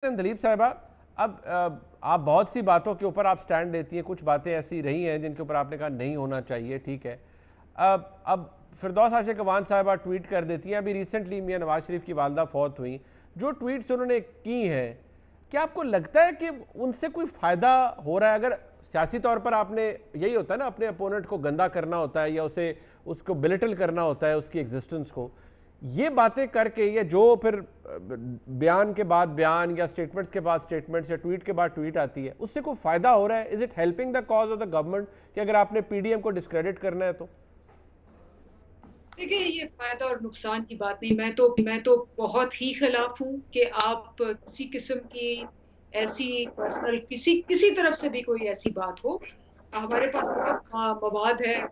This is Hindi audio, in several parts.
दलीप साहिबा, अब आप बहुत सी बातों के ऊपर आप स्टैंड लेती हैं, कुछ बातें ऐसी रही हैं जिनके ऊपर आपने कहा नहीं होना चाहिए, ठीक है। अब फिरदौस आशिक अवान साहिबा ट्वीट कर देती हैं, अभी रिसेंटली मियां नवाज शरीफ की वालदा फौत हुई, जो ट्वीट्स उन्होंने की हैं, क्या आपको लगता है कि उनसे कोई फ़ायदा हो रहा है? अगर सियासी तौर पर आपने, यही होता है ना, अपने अपोनेंट को गंदा करना होता है या उसको बिलिटल करना होता है, उसकी एग्जिस्टेंस को, ये बातें करके, ये जो फिर बयान के बाद बयान या स्टेटमेंट्स के बाद स्टेटमेंट्स या ट्वीट के बाद ट्वीट आती है, उससे कोई फायदा हो रहा है? Is it helping the cause of the government कि अगर आपने पीडीएम को डिस्क्रेडिट करना है तो? देखिए, ये फायदा और नुकसान की बात नहीं। मैं तो बहुत ही खिलाफ हूँ कि आप किसी किस्म की ऐसी पर्सनल किसी किसी तरफ से भी कोई ऐसी बात हो। हमारे पास बहुत मवाद है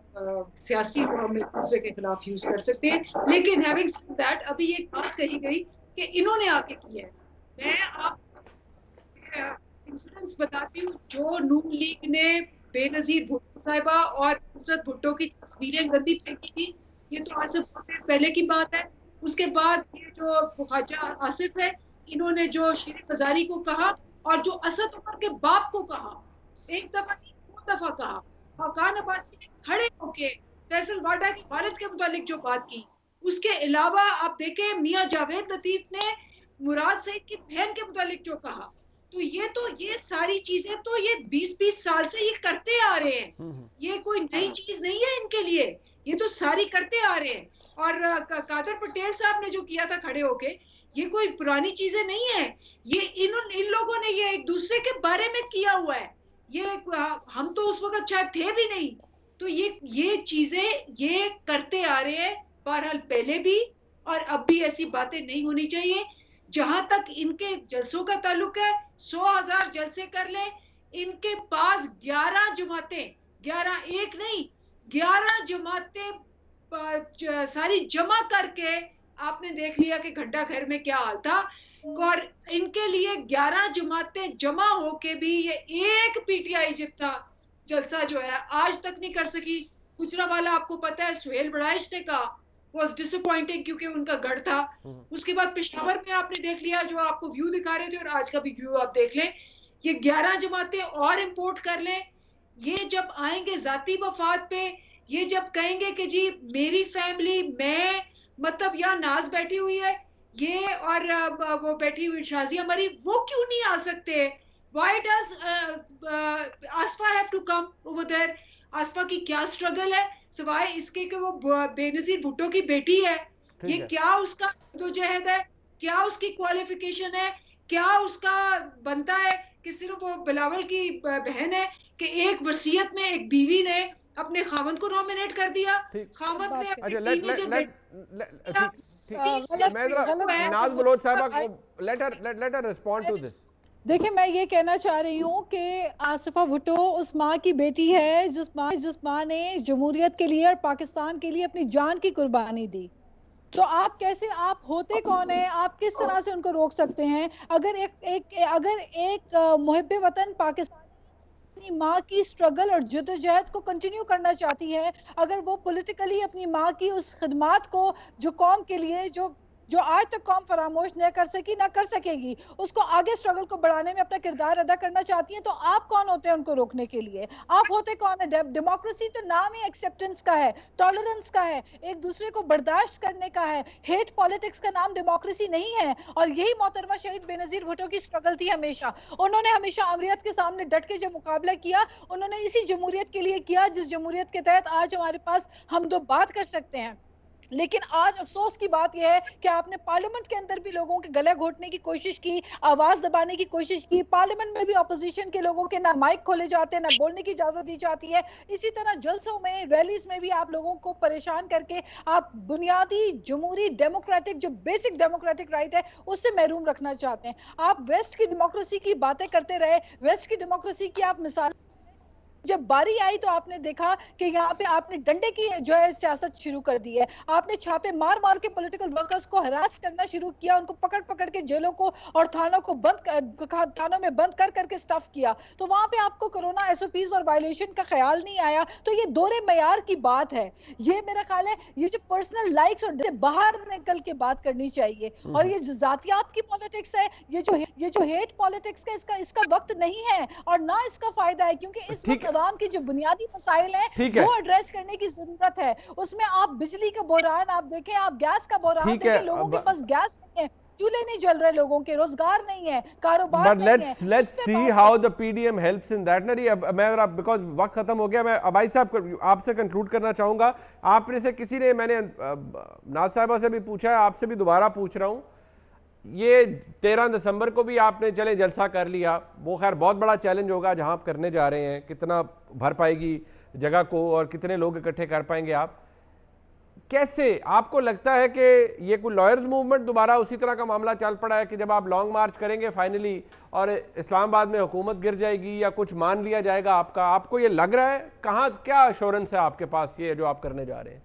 सियासी, वो हम एक दूसरे के खिलाफ यूज कर सकते हैं। लेकिन हैविंग सेड दैट, अभी एक बात कही गई कि इन्होंने आके की है। मैं आपको इंसिडेंट्स बताती हूँ जो नून लीग ने बेनजीर भुट्टो साहिबा और नुसरत भुट्टो की तस्वीरें गंदी फेंकी थी। ये तो आज से बहुत देर पहले की बात है। उसके बाद ये जो ख्वाजा आसिफ है, इन्होंने जो शीर मजारी को कहा और जो असद उमर के बाप को कहा, एक दफा नहीं, दो दफा कहा। खान अब्बासी ने खड़े होके फैसल वाडा के वालिद के मुतालिक जो बात की। उसके अलावा आप देखें, मियां जावेद लतीफ ने मुराद सईद की बहन के मुतालिक जो कहा। तो ये सारी चीजें तो ये 20-20 साल से ये करते आ रहे हैं। ये कोई नई चीज नहीं है इनके लिए। ये तो सारी करते आ रहे हैं। और कादर पटेल साहब ने जो किया था खड़े होके, ये कोई पुरानी चीजें नहीं है। ये इन लोगों ने ये एक दूसरे के बारे में किया हुआ है। ये हम तो उस वक्त शायद थे भी नहीं। तो ये चीजें ये करते आ रहे हैं। बहरहाल पहले भी और अब भी ऐसी बातें नहीं होनी चाहिए। जहां तक इनके जलसों का ताल्लुक है, 100,000 जलसे कर लें। इनके पास 11 जमातें, 11 एक नहीं, 11 जमातें सारी जमा करके आपने देख लिया कि घंटा घर में क्या हाल था। और इनके लिए 11 जमातें जमा होके भी ये एक पीटीआई जितना जलसा जो है आज तक नहीं कर सकी। गुजरावाला आपको पता है, सुहेल बड़ाइश ने कहा वॉज डिसअपॉइंटिंग क्योंकि उनका गढ़ था। उसके बाद पेशावर में आपने देख लिया, जो आपको व्यू दिखा रहे थे, और आज का भी व्यू आप देख लें। ये 11 जमातें और इंपोर्ट कर लें। ये जब आएंगे जाती मफाद पे, ये जब कहेंगे कि जी मेरी फैमिली, मैं, मतलब यहाँ नाज बैठी हुई है, ये और वो बैठी हुई शाजिया मरी, वो क्यों नहीं आ सकते? Why does Asfa have to come over there? Asfa की क्या स्ट्रगल है सिवाय इसके कि वो बेनजीर भुट्टो की बेटी है? ये ठीक है। क्या उसका जदोजहद है? क्या उसकी क्वालिफिकेशन है? क्या उसका बनता है कि सिर्फ वो बिलावल की बहन है कि एक वसीयत में एक बीवी ने अपने खावंद को नॉमिनेट कर दिया? ठीक। खावंद ने अपने अच्छा, लेट टीनेजर लेट बेटी लेट दिया। ठीक। ठीक, टीनेजर मैं जरा जो गलत है बात है नाज वो। बलोच साहबा आई को, let her respond to this. देखिए, मैं ये कहना चाह रही हूँ कि आसिफा भुट्टो उस माँ की बेटी है जिस माँ ने जमहूरियत के लिए और पाकिस्तान के लिए अपनी जान की कुर्बानी दी। तो आप कैसे, आप होते कौन है, आप किस तरह से उनको रोक सकते हैं? अगर एक मुहिब्बे वतन पाकिस्तान अपनी माँ की स्ट्रगल और जद्दोजहद को कंटिन्यू करना चाहती है, अगर वो पॉलिटिकली अपनी माँ की उस खिदमात को, जो कौम के लिए, जो जो आज तक कौम फरामोश न कर सकी, ना कर सकेगी, उसको आगे स्ट्रगल को बढ़ाने में अपना किरदार अदा करना चाहती है, तो आप कौन होते हैं उनको रोकने के लिए? आप होते कौन है? डेमोक्रेसी तो नाम ही एक्सेप्टेंस का है, टॉलरेंस का है, एक दूसरे को बर्दाश्त करने का है। हेट पॉलिटिक्स का नाम डेमोक्रेसी नहीं है। और यही मोहतरमा शहीद बेनजीर भुट्टो की स्ट्रगल थी हमेशा। उन्होंने हमेशा अमरियत के सामने डट के जो मुकाबला किया, उन्होंने इसी जमहूरियत के लिए किया जिस जमहूरियत के तहत आज हमारे पास हम दो बात कर सकते हैं। लेकिन आज अफसोस की बात यह है कि आपने पार्लियामेंट के अंदर भी लोगों के गले घोटने की कोशिश की, आवाज दबाने की कोशिश की। पार्लियामेंट में भी ऑपोजिशन के लोगों के ना माइक खोले जाते हैं, ना बोलने की इजाजत दी जाती है। इसी तरह जलसों में, रैलीज में भी आप लोगों को परेशान करके आप बुनियादी जमहूरी डेमोक्रेटिक, जो बेसिक डेमोक्रेटिक राइट है, उससे महरूम रखना चाहते हैं। आप वेस्ट की डेमोक्रेसी की बातें करते रहे, वेस्ट की डेमोक्रेसी की आप मिसाल जब बारी आई तो आपने देखा कि यहाँ पे आपने डंडे की जो है सियासत शुरू कर दी है, आपने छापे मार मार के पॉलिटिकल वर्कर्स को हरास करना शुरू किया, उनको पकड़ पकड़ के जेलों को और थानों को थानों में बंद कर करके स्टफ किया। तो वहां पे आपको कोरोना एसओपीज और वायलेशन का ख्याल नहीं आया। तो ये दोहरे मयार की बात है। ये मेरा ख्याल है ये जो पर्सनल लाइक्स और बाहर निकल के बात करनी चाहिए। और ये जो जातियात की पॉलिटिक्स है, ये जो हेट पॉलिटिक्स का इसका वक्त नहीं है और ना इसका फायदा है, क्योंकि इस वक्त अवाम की जो बुनियादी मसाइल हैं वो एड्रेस करने की जरूरत है। उसमें आप बिजली का बहरान आप देखें, आप गैस का बहरान देखें, लोगों के पास गैस नहीं है, चूल्हे नहीं जल रहे, लोगों के रोजगार नहीं है, कारोबार नहीं है। let's see how the PDM helps in that। नहीं, अब मैं बिकॉज वक्त खत्म हो गया, मैं अबाई साहब आपसे कंक्लूड करना चाहूंगा। आपने से किसी ने, मैंने नाज साहिबा से भी पूछा है, आपसे भी दोबारा पूछ रहा हूं, ये 13 दिसंबर को भी आपने चले जलसा कर लिया, वो खैर बहुत बड़ा चैलेंज होगा जहां आप करने जा रहे हैं, कितना भर पाएगी जगह को और कितने लोग इकट्ठे कर पाएंगे आप, कैसे आपको लगता है कि ये कोई लॉयर्स मूवमेंट दोबारा उसी तरह का मामला चल पड़ा है कि जब आप लॉन्ग मार्च करेंगे फाइनली और इस्लामाबाद में हुकूमत गिर जाएगी या कुछ मान लिया जाएगा आपका, आपको ये लग रहा है? कहाँ, क्या अश्योरेंस है आपके पास ये जो आप करने जा रहे हैं?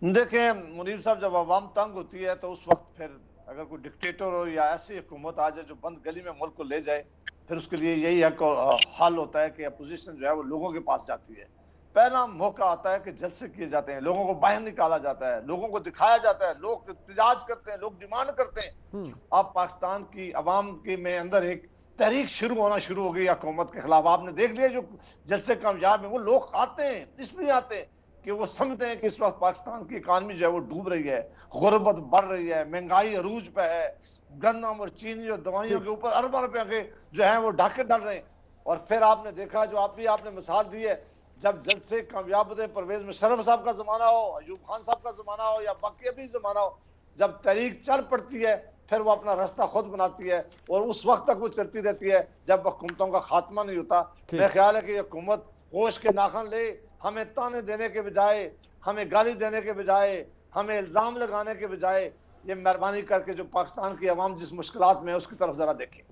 देखें मुनीर साहब, जब आवाम तंग होती है तो उस वक्त फिर अगर कोई डिक्टेटर हो या ऐसी हुकूमत आ जाए जो बंद गली में मुल्क को ले जाए, फिर उसके लिए यही हल होता है कि अपोजिशन जो है वो लोगों के पास जाती है। पहला मौका आता है कि जलसे किए जाते हैं, लोगों को बाहर निकाला जाता है, लोगों को दिखाया जाता है, लोग एहतजाज करते हैं, लोग डिमांड करते हैं। अब पाकिस्तान की अवाम के में अंदर एक तहरीक शुरू होना शुरू हो गई हुकूमत के खिलाफ। आपने देख लिया जो जलसे कामयाब है, वो लोग आते हैं, इसलिए आते हैं कि वो समझते हैं कि इस वक्त पाकिस्तान की इकानमी जो है वो डूब रही है, गुर्बत बढ़ रही है, महंगाई अरूज पे है, गंदम और चीनी और दवाइयों के ऊपर अरबों रुपए के जो है वो डाके डाल रहे हैं। और फिर आपने देखा, जो आपने मिसाल दी है, जब जल्द से कामयाब होते हैं, परवेज मुशर्रफ साहब का जमाना हो, अयूब खान साहब का जमाना हो या बाकी अभी जमाना हो, जब तहरीक चल पड़ती है फिर वो अपना रास्ता खुद बनाती है और उस वक्त तक वो चलती रहती है जब हुकूमतों का खात्मा नहीं होता। मेरा ख्याल है कि हुकूमत होश के नाखन ले, हमें ताने देने के बजाय, हमें गाली देने के बजाय, हमें इल्जाम लगाने के बजाय, ये मेहरबानी करके जो पाकिस्तान की अवाम जिस मुश्किलात में है उसकी तरफ जरा देखें।